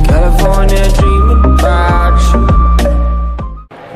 California dreaming about you.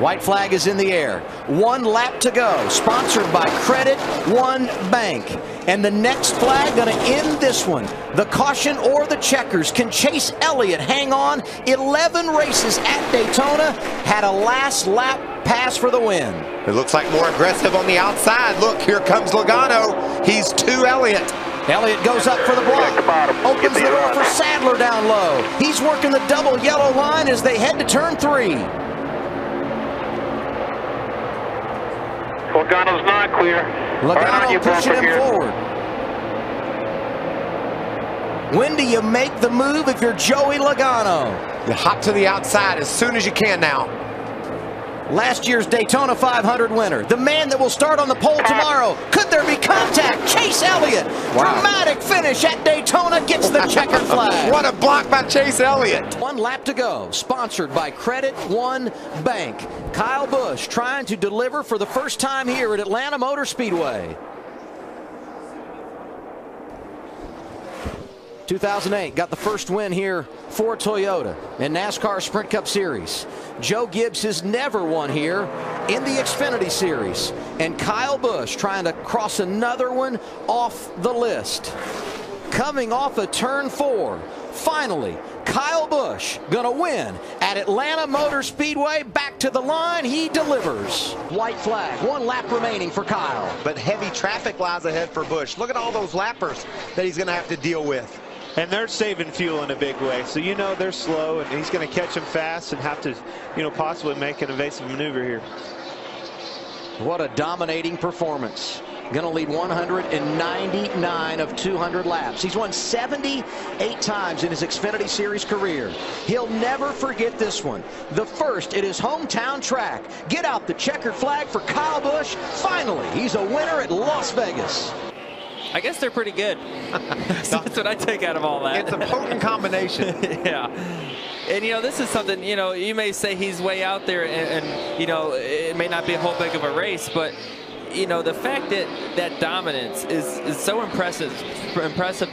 White flag is in the air. 1 lap to go. Sponsored by Credit One Bank. And the next flag going to end this one. The caution or the checkers. Can Chase Elliott hang on? 11 races at Daytona. Had a last lap pass for the win. It looks like more aggressive on the outside. Look, here comes Logano. He's to Elliott. Elliott goes up for the block. Opens the door for Sadler down low. He's working the double yellow line as they head to turn 3. Logano's not clear. Logano pushing him forward. When do you make the move if you're Joey Logano? You hop to the outside as soon as you can now. Last year's Daytona 500 winner. The man that will start on the pole tomorrow. Could there be contact? Chase Elliott. Wow. Dramatic finish at Daytona. Gets the checkered flag. What a block by Chase Elliott. 1 lap to go. Sponsored by Credit One Bank. Kyle Busch trying to deliver for the first time here at Atlanta Motor Speedway. 2008 got the first win here for Toyota in NASCAR Sprint Cup Series. Joe Gibbs has never won here in the Xfinity Series. And Kyle Busch trying to cross another one off the list. Coming off of turn 4. Finally, Kyle Busch gonna win at Atlanta Motor Speedway. Back to the line, he delivers. White flag, 1 lap remaining for Kyle. But heavy traffic lies ahead for Busch. Look at all those lappers that he's gonna have to deal with. And they're saving fuel in a big way. So you know they're slow, and he's going to catch them fast and have to, possibly make an evasive maneuver here. What a dominating performance. Going to lead 199 of 200 laps. He's won 78 times in his Xfinity Series career. He'll never forget this one. The first at his hometown track. Get out the checkered flag for Kyle Busch. Finally, he's a winner at Las Vegas. I guess they're pretty good. That's what I take out of all that. It's a potent combination. Yeah. And, this is something, you may say he's way out there and it may not be a whole big of a race, but, the fact that that dominance is so impressive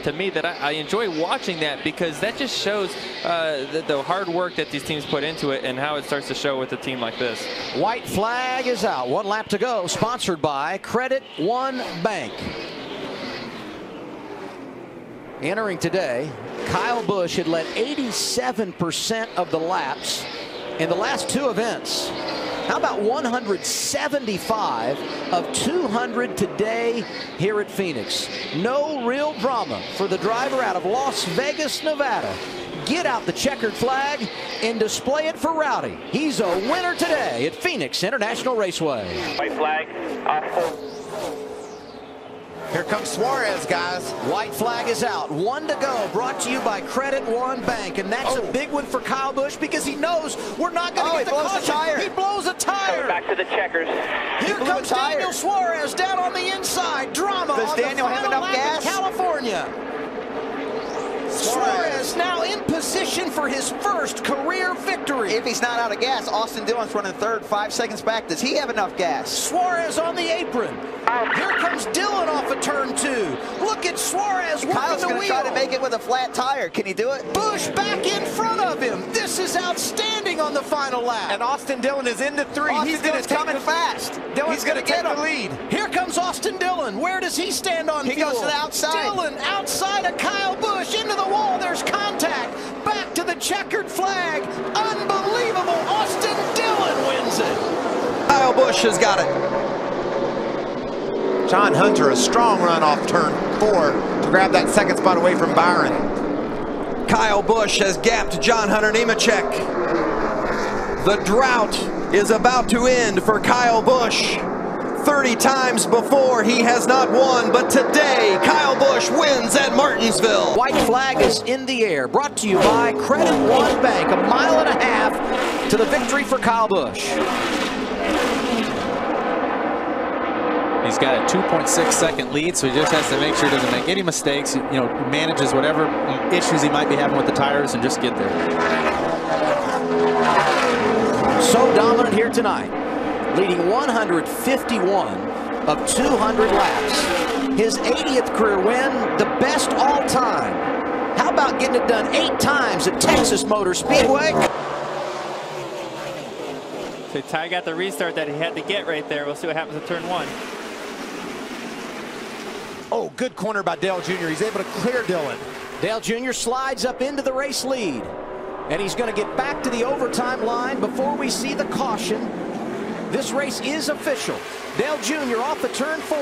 to me that I enjoy watching that, because that just shows the hard work that these teams put into it and how it starts to show with a team like this. White flag is out. 1 lap to go. Sponsored by Credit One Bank. Entering today, Kyle Busch had led 87% of the laps in the last 2 events. How about 175 of 200 today here at Phoenix? No real drama for the driver out of Las Vegas, Nevada. Get out the checkered flag and display it for Rowdy. He's a winner today at Phoenix International Raceway. White flag, off. Here comes Suarez, guys. White flag is out. 1 to go. Brought to you by Credit One Bank. And that's a big one for Kyle Busch, because he knows we're not going to get the caution. He blows a tire. Back to the checkers. Here comes Daniel Suarez down on the inside. Drama. Does Daniel have enough gas? California. Suarez now in position for his first career victory. If he's not out of gas, Austin Dillon's running third, 5 seconds back. Does he have enough gas? Suarez on the apron. Here comes Dillon off of turn 2. Look at Suarez working Kyle's going to try to make it with a flat tire. Can he do it? Busch back in front of him. This is outstanding on the final lap. And Austin Dillon is into 3. He's going to coming fast. He's going to get the lead. Here comes Austin Dillon. Where does he stand on fuel? He goes to the outside. Dillon outside of Kyle Busch into the wall. There's contact. Back to the checkered flag. Unbelievable. Austin Dillon wins it. Kyle Busch has got it. John Hunter, a strong run off turn 4 to grab that second spot away from Byron. Kyle Busch has gapped John Hunter Nemechek. The drought is about to end for Kyle Busch. 30 times before he has not won, but today Kyle Busch wins at Martinsville. White flag is in the air. Brought to you by Credit One Bank. 1.5 miles to the victory for Kyle Busch. He's got a 2.6-second lead, so he just has to make sure he doesn't make any mistakes. Manages whatever issues he might be having with the tires and just get there. So dominant here tonight, leading 151 of 200 laps. his 80th career win, the best all time. How about getting it done 8 times at Texas Motor Speedway? So Ty got the restart that he had to get right there. We'll see what happens at turn 1. Oh, good corner by Dale Jr. He's able to clear Dillon. Dale Jr. slides up into the race lead. And he's going to get back to the overtime line before we see the caution. This race is official. Dale Jr. off of turn 4.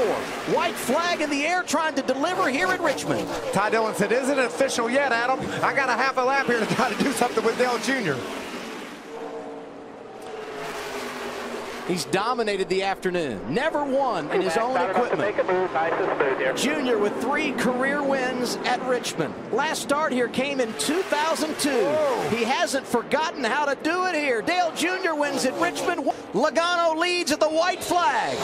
White flag in the air trying to deliver here at Richmond. Ty Dillon said, isn't it official yet, Adam? I got a half a lap here to try to do something with Dale Jr. He's dominated the afternoon. Never won in his own equipment. Junior with 3 career wins at Richmond. Last start here came in 2002. Whoa. He hasn't forgotten how to do it here. Dale Jr. wins at Richmond. Logano leads at the white flag.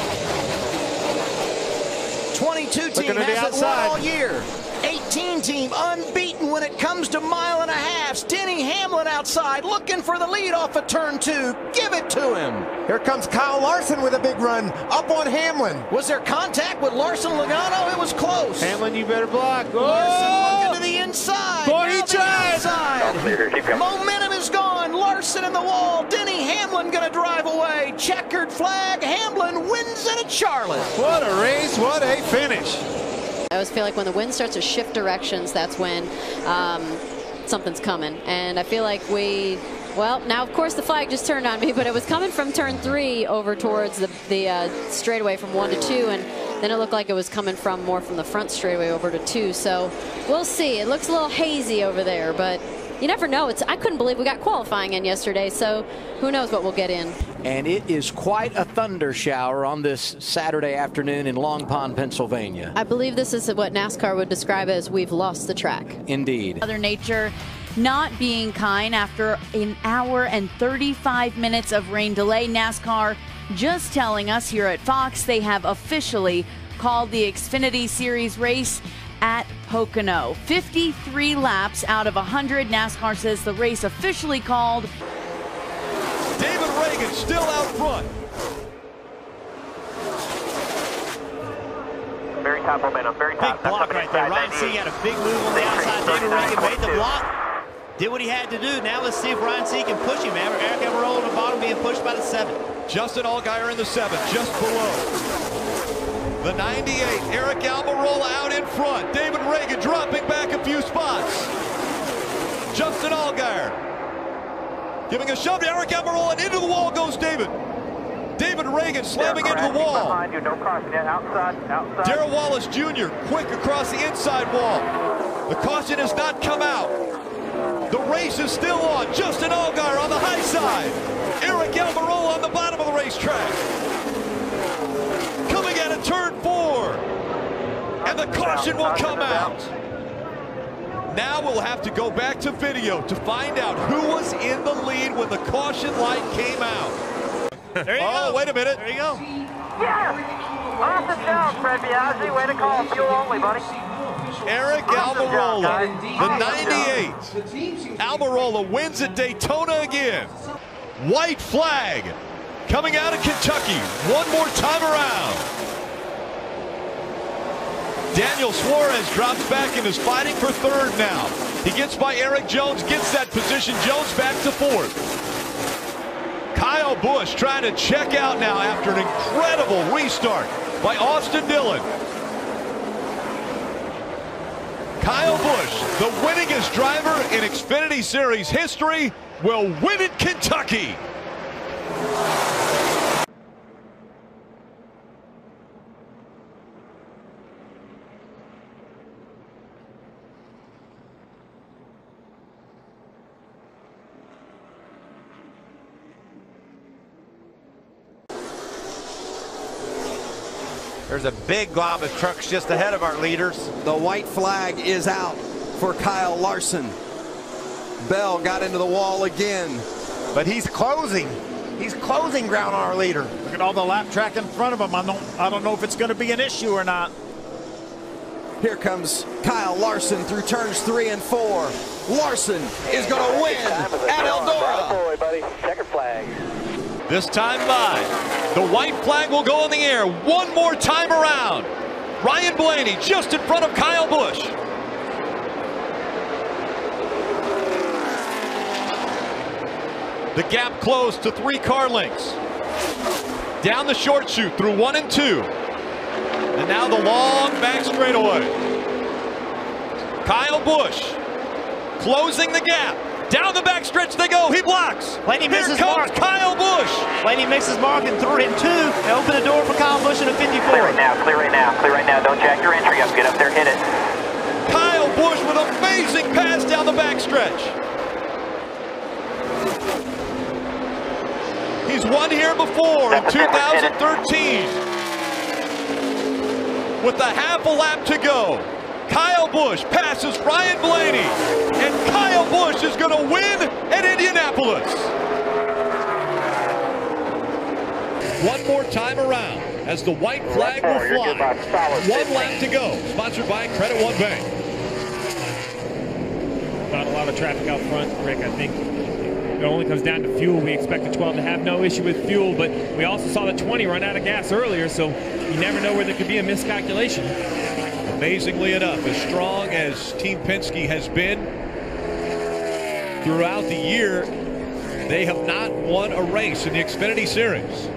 22 team hasn't won all year. 18 team unbeaten when it comes to mile and a half. Denny Hamlin outside looking for the lead off of turn 2. Give it to him. Here comes Kyle Larson with a big run up on Hamlin. Was there contact with Larson Logano? It was close. Hamlin, you better block. Oh! Larson looking to the inside. Boy, he tried. Momentum is gone. Larson in the wall. Denny Hamlin going to drive away. Checkered flag. Hamlin wins it at Charlotte. What a race. What a finish. I always feel like when the wind starts to shift directions, that's when something's coming. And I feel like well, now of course the flag just turned on me, but it was coming from turn 3 over towards the straightaway from 1 to 2, and then it looked like it was coming more from the front straightaway over to 2. So we'll see. It looks a little hazy over there, but you never know. I couldn't believe we got qualifying in yesterday, so who knows what we'll get in. And it is quite a thunder shower on this Saturday afternoon in Long Pond, Pennsylvania. I believe this is what NASCAR would describe as we've lost the track. Indeed. Mother Nature not being kind after an hour and 35 minutes of rain delay. NASCAR just telling us here at Fox they have officially called the Xfinity Series race at Pocono. 53 laps out of 100. NASCAR says the race officially called. David Reagan still out front. Very top momentum, very top. Big block right there. Ryan Sieg had a big move on the outside. David Reagan made the block. Did what he had to do. Now let's see if Ryan Sieg can push him. Eric Almirola on the bottom being pushed by the 7. Justin Allgaier in the 7, just below. The 98, Eric Almirola out in front. David Reagan dropping back a few spots. Justin Allgaier giving a shove to Eric Almirola, and into the wall goes David. David Reagan slamming into the wall. Behind you, no caution yet. Outside. Darrell Wallace Jr. quick across the inside wall. The caution has not come out. The race is still on. Justin Allgaier on the high side. Eric Almirola on the bottom of the racetrack. Coming out of turn 4. And the caution will come out. Now we'll have to go back to video to find out who was in the lead when the caution light came out. There you go. Wait a minute. There you go. Yeah! Off the down, Fred Biaggi. Way to call. Fuel only, buddy. Eric Almirola, the 98. Almirola wins at Daytona again. White flag coming out of Kentucky. One more time around. Daniel Suarez drops back and is fighting for 3rd now. He gets by Eric Jones, gets that position. Jones back to 4th. Kyle Busch trying to check out now after an incredible restart by Austin Dillon. Kyle Busch, the winningest driver in Xfinity Series history, will win at Kentucky. There's a big glob of trucks just ahead of our leaders. The white flag is out for Kyle Larson. Bell got into the wall again. But he's closing. He's closing ground on our leader. Look at all the lap track in front of him. I don't know if it's going to be an issue or not. Here comes Kyle Larson through turns 3 and 4. Larson is going to win at Eldora. Boy, buddy. Checker flag. This time by. The white flag will go in the air one more time around. Ryan Blaney just in front of Kyle Busch. The gap closed to 3 car lengths. Down the short chute through 1 and 2. And now the long back straightaway. Kyle Busch closing the gap. Down the back stretch they go. He blocks. Blaney misses mark. Kyle Busch. Blaney misses mark in 3 and 2. They open the door for Kyle Busch in a 54. Clear right now, clear right now, clear right now. Don't jack your entry up. Get up there, hit it. Kyle Busch with an amazing pass down the back stretch. He's won here before in 2013. With a half a lap to go, Kyle Busch passes Ryan Blaney, and Kyle Busch is going to win at Indianapolis. One more time around as the white flag will fly. 1 lap to go. Sponsored by Credit One Bank. Not a lot of traffic out front, Rick. I think it only comes down to fuel. We expect the 12 to have no issue with fuel, but we also saw the 20 run out of gas earlier, so you never know where there could be a miscalculation. Amazingly enough, as strong as Team Penske has been throughout the year, they have not won a race in the Xfinity Series.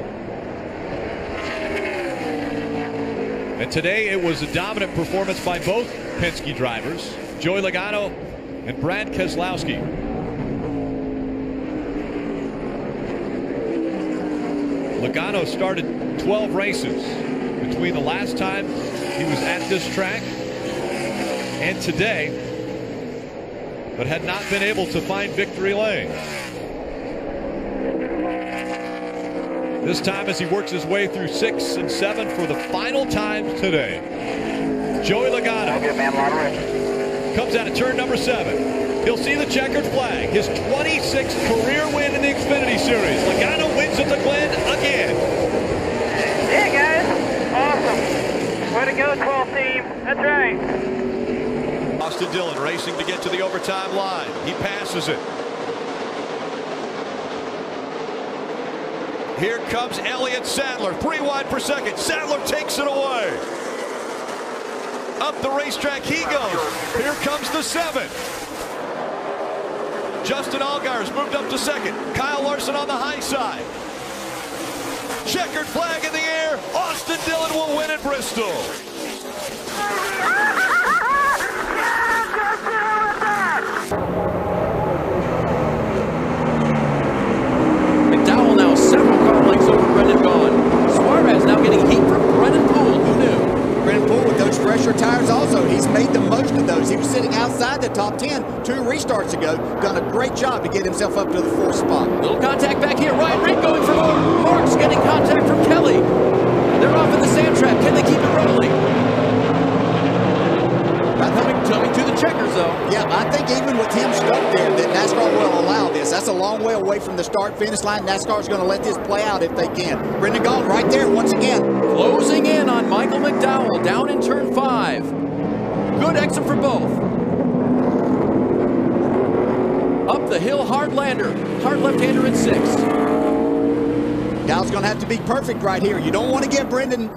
And today it was a dominant performance by both Penske drivers, Joey Logano and Brad Keselowski. Logano started 12 races between the last time he was at this track and today, but had not been able to find victory lane. This time as he works his way through 6 and 7 for the final time today. Joey Logano comes out of turn number 7. He'll see the checkered flag, his 26th career win in the Xfinity Series. Logano wins at the Glen again. Yeah, guys. Awesome. Way to go, 12 team. That's right. Austin Dillon racing to get to the overtime line. He passes it. Here comes Elliott Sadler, 3 wide per second. Sadler takes it away. Up the racetrack he goes. Here comes the 7. Justin Allgaier's moved up to 2nd. Kyle Larson on the high side. Checkered flag in the air. Austin Dillon will win at Bristol. McDowell now several car lengths over Brendan Gaughan. Suarez now getting heat from Brendan Poole. Who knew? Brendan Poole with those fresher tires also. He's made the most of those. He was sitting outside the top 10 2 restarts ago. Done a great job to get himself up to the 4th spot. Little contact back here. Ryan Reed going for more. Marks getting contact from Kelly. They're off in the sand trap. Can they keep it rolling? Coming to the checkers, though. Yeah, I think even with him stuck there, that NASCAR will allow this. That's a long way away from the start-finish line. NASCAR's going to let this play out if they can. Brendan Gaughan right there once again. Closing in on Michael McDowell down in turn 5. Good exit for both. Up the hill, hard lander. Hard left-hander in 6. Dowell's going to have to be perfect right here. You don't want to give Brendan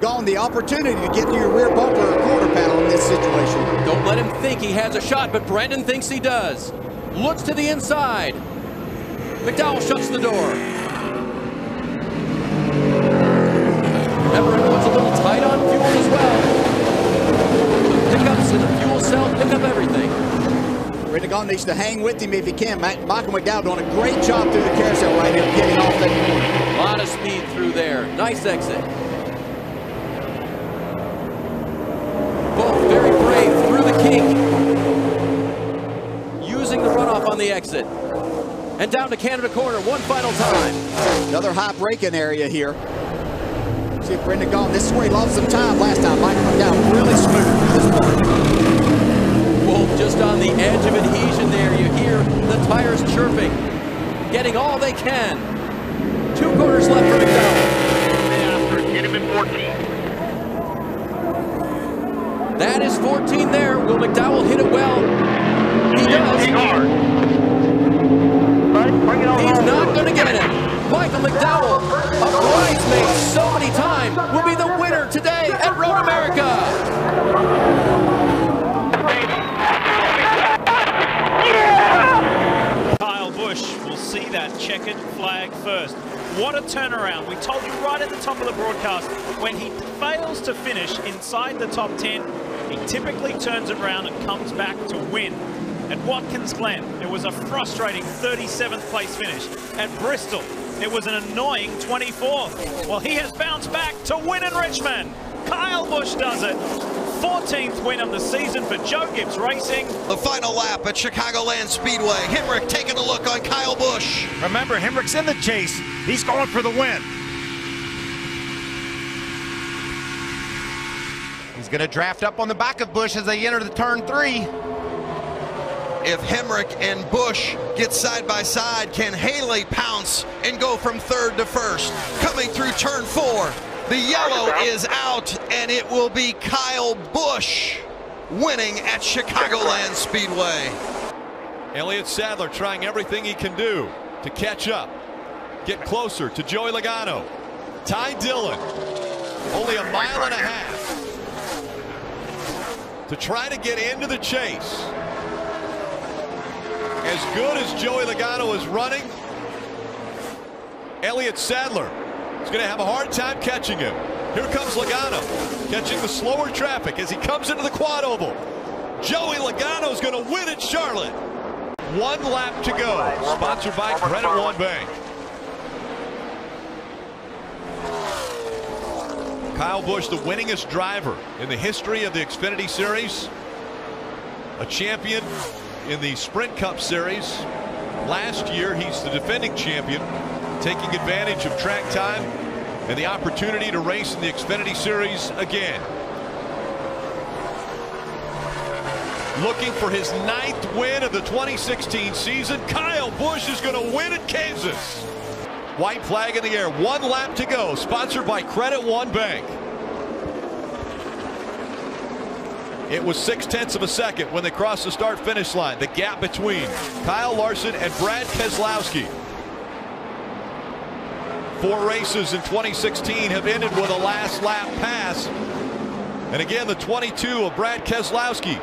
Gaughan the opportunity to get to your rear bumper or quarter panel in this situation. Don't let him think he has a shot, but Brendan thinks he does. Looks to the inside. McDowell shuts the door. Remember, everyone's a little tight on fuel as well. The pickups and the fuel cell pick up everything. Brendan Gaughan needs to hang with him if he can. Michael McDowell doing a great job through the carousel right here, getting off that corner. A lot of speed through there. Nice exit. Both very brave through the kink. Using the runoff on the exit. And down to Canada corner one final time. Another high braking area here. See if Brendan Gaughan, this is where he lost some time last time. Michael McDowell really smooth through this part. Both just on the edge of adhesion there. You hear the tires chirping. Getting all they can. 2 corners left for McDowell. Get him in 14. That is 14 there. Will McDowell hit it well? He does. He's not going to get it. Michael McDowell, a bridesmaid so many times, will be the winner today at Road America. turnaround. We told you right at the top of the broadcast, when he fails to finish inside the top 10, he typically turns it around and comes back to win. At Watkins Glen, it was a frustrating 37th place finish. At Bristol, it was an annoying 24th. Well, he has bounced back to win in Richmond. Kyle Busch does it. 14th win of the season for Joe Gibbs Racing. The final lap at Chicagoland Speedway. Hemrick taking a look on Kyle Busch. Remember, Hemrick's in the chase. He's going for the win. He's going to draft up on the back of Busch as they enter the turn 3. If Hemrick and Busch get side by side, can Haley pounce and go from 3rd to 1st? Coming through turn 4, the yellow is out, and it will be Kyle Busch winning at Chicagoland Speedway. Elliott Sadler trying everything he can do to catch up, get closer to Joey Logano. Ty Dillon, only a mile and a half to try to get into the chase. As good as Joey Logano is running, Elliott Sadler is going to have a hard time catching him. Here comes Logano, catching the slower traffic as he comes into the quad oval. Joey Logano is going to win at Charlotte. 1 lap to go, sponsored by Credit One Bank. Kyle Busch, the winningest driver in the history of the Xfinity Series, a champion in the Sprint Cup Series. Last year, he's the defending champion, taking advantage of track time and the opportunity to race in the Xfinity Series again. Looking for his 9th win of the 2016 season. Kyle Busch is going to win at Kansas. White flag in the air, 1 lap to go, sponsored by Credit One Bank. It was 0.6 of a second when they crossed the start-finish line. The gap between Kyle Larson and Brad Keselowski. 4 races in 2016 have ended with a last lap pass. And again, the 22 of Brad Keselowski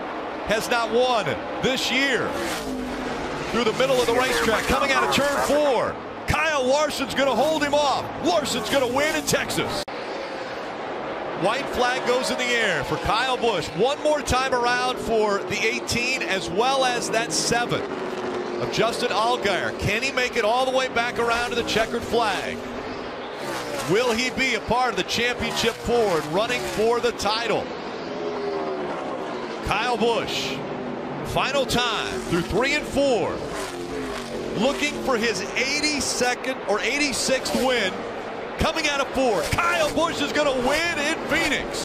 has not won this year. Through the middle of the racetrack, coming out of turn 4. Kyle Larson's going to hold him off. Larson's going to win in Texas. White flag goes in the air for Kyle Busch. 1 more time around for the 18 as well as that 7 of Justin Allgaier. Can he make it all the way back around to the checkered flag? Will he be a part of the championship Ford running for the title? Kyle Busch, final time through 3 and 4. Looking for his 82nd or 86th win coming out of Ford. Kyle Busch is going to win in Phoenix.